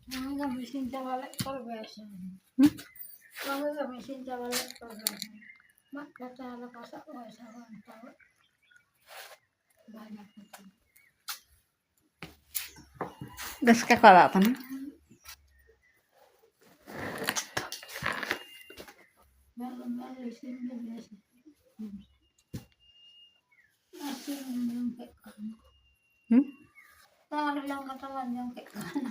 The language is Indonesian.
Mga gamisin sa walay progression. Mga gamisin sa walay progression. Magkatala ka sa oras sa one tao. Banyak itu. Gas ka kala pa na. Malam-malam sini biasa. Masih yang kayak kan. Taruh lang katawan yang kayak kan.